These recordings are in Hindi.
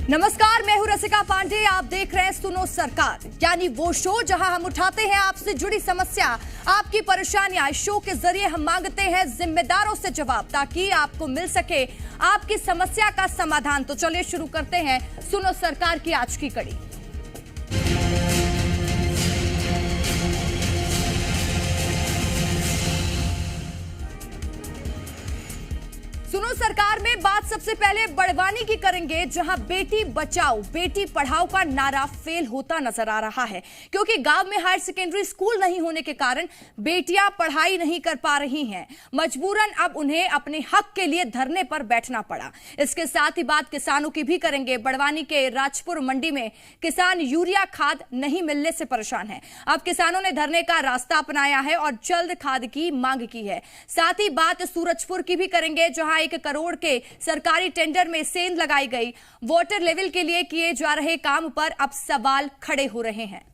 नमस्कार, मैं हूं रसिका पांडे। आप देख रहे हैं सुनो सरकार, यानी वो शो जहां हम उठाते हैं आपसे जुड़ी समस्या, आपकी परेशानियां। इस शो के जरिए हम मांगते हैं जिम्मेदारों से जवाब, ताकि आपको मिल सके आपकी समस्या का समाधान। तो चलिए शुरू करते हैं सुनो सरकार की आज की कड़ी। सुनो सरकार में बात सबसे पहले बड़वानी की करेंगे, जहां बेटी बचाओ बेटी पढ़ाओ का नारा फेल होता नजर आ रहा है, क्योंकि गांव में हायर सेकेंडरी स्कूल नहीं होने के कारण बेटियां पढ़ाई नहीं कर पा रही हैं। मजबूरन अब उन्हें अपने हक के लिए धरने पर बैठना पड़ा। इसके साथ ही बात किसानों की भी करेंगे। बड़वानी के राजपुर मंडी में किसान यूरिया खाद नहीं मिलने से परेशान है। अब किसानों ने धरने का रास्ता अपनाया है और जल्द खाद की मांग की है। साथ ही बात सूरजपुर की भी करेंगे, जहां 1 करोड़ के सरकारी टेंडर में सेंध लगाई गई। वाटर लेवल के लिए किए जा रहे काम पर अब सवाल खड़े हो रहे हैं।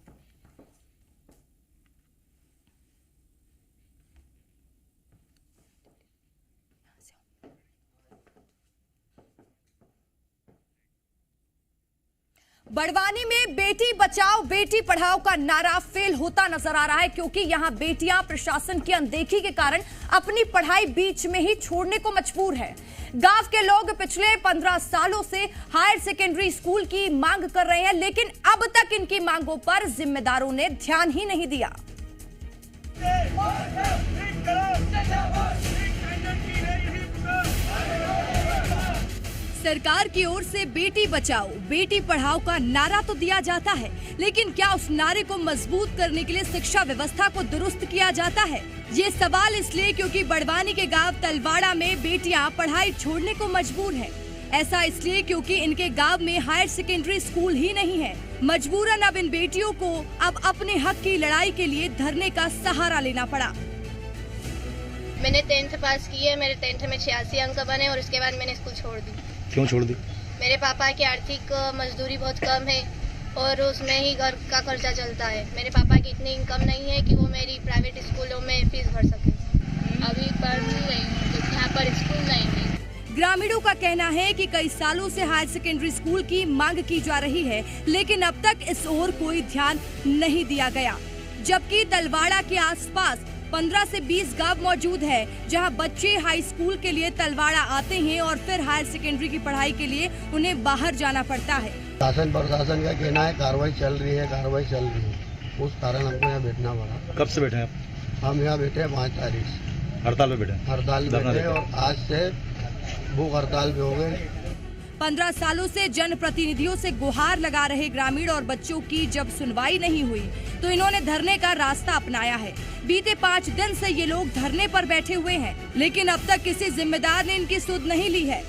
बड़वानी में बेटी बचाओ बेटी पढ़ाओ का नारा फेल होता नजर आ रहा है, क्योंकि यहां बेटियां प्रशासन की अनदेखी के कारण अपनी पढ़ाई बीच में ही छोड़ने को मजबूर है। गांव के लोग पिछले 15 सालों से हायर सेकेंडरी स्कूल की मांग कर रहे हैं, लेकिन अब तक इनकी मांगों पर जिम्मेदारों ने ध्यान ही नहीं दिया। सरकार की ओर से बेटी बचाओ बेटी पढ़ाओ का नारा तो दिया जाता है, लेकिन क्या उस नारे को मजबूत करने के लिए शिक्षा व्यवस्था को दुरुस्त किया जाता है? ये सवाल इसलिए क्योंकि बड़वानी के गांव तलवाड़ा में बेटियां पढ़ाई छोड़ने को मजबूर हैं। ऐसा इसलिए क्योंकि इनके गांव में हायर सेकेंडरी स्कूल ही नहीं है। मजबूरन अब इन बेटियों को अब अपने हक की लड़ाई के लिए धरने का सहारा लेना पड़ा। मैंने 10th पास की है। मेरे 10th में 86 अंक बने और उसके बाद मैंने स्कूल छोड़ दी। क्यों छोड़ दी? मेरे पापा की आर्थिक मजदूरी बहुत कम है और उसमें ही घर का खर्चा चलता है। मेरे पापा की इतनी इनकम नहीं है कि वो मेरी प्राइवेट स्कूलों में फीस भर सके। अभी पढ़ नहीं रही हूँ क्योंकि यहाँ पर स्कूल नहीं है। ग्रामीणों का कहना है कि कई सालों से हायर सेकेंडरी स्कूल की मांग की जा रही है, लेकिन अब तक इस ओर कोई ध्यान नहीं दिया गया। जबकि तलवाड़ा के आसपास 15 से 20 गांव मौजूद है, जहां बच्चे हाई स्कूल के लिए तलवाड़ा आते हैं और फिर हायर सेकेंडरी की पढ़ाई के लिए उन्हें बाहर जाना पड़ता है। शासन प्रशासन का कहना है कार्रवाई चल रही है, उस कारण हमको यहाँ बैठना पड़ा। कब से बैठे हैं आप? हम यहाँ बैठे हैं 5 तारीख से। हड़ताल पे बैठे? हड़ताल बैठे और आज से भूख हड़ताल पे हो गए। 15 सालों से जनप्रतिनिधियों से गुहार लगा रहे ग्रामीण और बच्चों की जब सुनवाई नहीं हुई, तो इन्होंने धरने का रास्ता अपनाया है। बीते 5 दिन से ये लोग धरने पर बैठे हुए हैं, लेकिन अब तक किसी जिम्मेदार ने इनकी सुध नहीं ली है।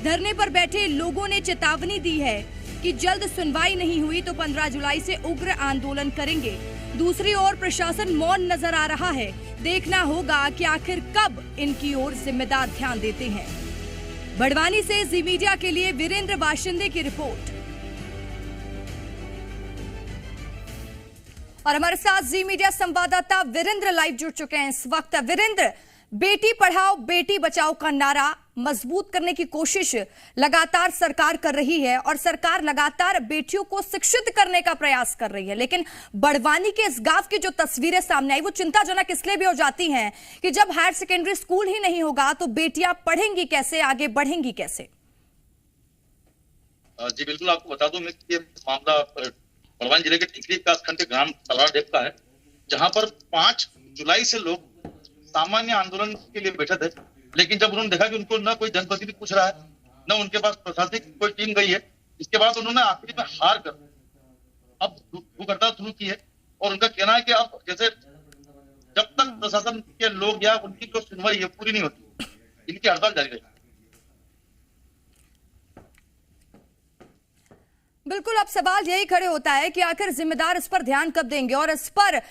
धरने पर बैठे लोगों ने चेतावनी दी है कि जल्द सुनवाई नहीं हुई तो 15 जुलाई से उग्र आंदोलन करेंगे। दूसरी ओर प्रशासन मौन नजर आ रहा है। देखना होगा कि आखिर कब इनकी ओर जिम्मेदार ध्यान देते हैं। बड़वानी से जी मीडिया के लिए वीरेंद्र बाशिंदे की रिपोर्ट। और हमारे साथ जी मीडिया संवाददाता वीरेंद्र लाइव जुड़ चुके हैं इस वक्त। वीरेंद्र, बेटी पढ़ाओ बेटी बचाओ का नारा मजबूत करने की कोशिश लगातार सरकार कर रही है और सरकार लगातार बेटियों को शिक्षित करने का प्रयास कर रही है, लेकिन बड़वानी के इस गांव की जो तस्वीरें सामने आई वो चिंताजनक इसलिए भी हो जाती हैं कि जब हायर सेकेंडरी स्कूल ही नहीं होगा तो बेटियां पढ़ेंगी कैसे, आगे बढ़ेंगी कैसे? जी बिल्कुल, आपको बता दूं मैं कि ये मामला बड़वानी जिले के टिकरी विकासखंड के ग्राम तलवाड़ा डेप का है, जहां पर 5 जुलाई से लोग सामान्य आंदोलन के लिए बैठे थे, लेकिन जब उन्होंने देखा कि उनको न कोई जनप्रतिनिधि पूछ रहा है, न उनके पास प्रशासनिक कोई टीम गई है, इसके बाद उन्होंने आखिरी में हार कर अब भूख हड़ताल शुरू की है। और उनका कहना है कि अब जैसे जब तक प्रशासन के लोग या उनकी जो सुनवाई है पूरी नहीं होती, इनकी हड़ताल जारी रहेगी। बिल्कुल, अब सवाल यही खड़े होता है कि आखिर जिम्मेदार इस पर ध्यान कब देंगे और इस पर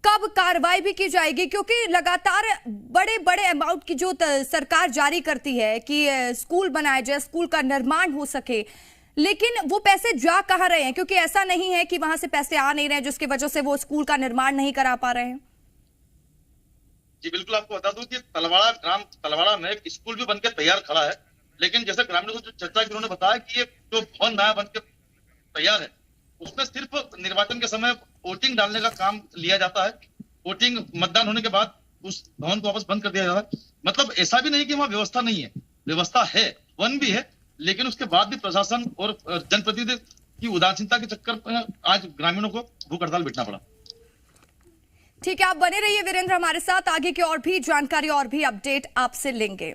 कब कार्रवाई भी की जाएगी, क्योंकि लगातार बड़े बड़े अमाउंट की जो सरकार जारी करती है कि स्कूल बनाया जाए, स्कूल का निर्माण हो सके, लेकिन वो पैसे जा कहाँ रहे हैं? क्योंकि ऐसा नहीं है कि वहां से पैसे आ नहीं रहे हैं जिसकी वजह से वो स्कूल का निर्माण नहीं करा पा रहे हैं। जी बिल्कुल, आपको बता दूं कि तलवाड़ा में एक स्कूल भी बनकर तैयार खड़ा है, लेकिन जैसे ग्रामीणों से जो चर्चा की उन्होंने बताया कि ये जो भवन नया बन के तैयार है उसमें सिर्फ निर्वाचन के समय वोटिंग डालने का काम लिया जाता है। वोटिंग मतदान होने के बाद उस भवन को वापस बंद कर दिया जाता है। मतलब ऐसा भी नहीं कि वहां व्यवस्था नहीं है, व्यवस्था है, वन भी है, लेकिन उसके बाद भी प्रशासन और जनप्रतिनिधि की उदासीनता के चक्कर में आज ग्रामीणों को भूख हड़ताल बैठना पड़ा। ठीक है, आप बने रहिए वीरेंद्र हमारे साथ, आगे की और भी जानकारी और भी अपडेट आपसे लेंगे।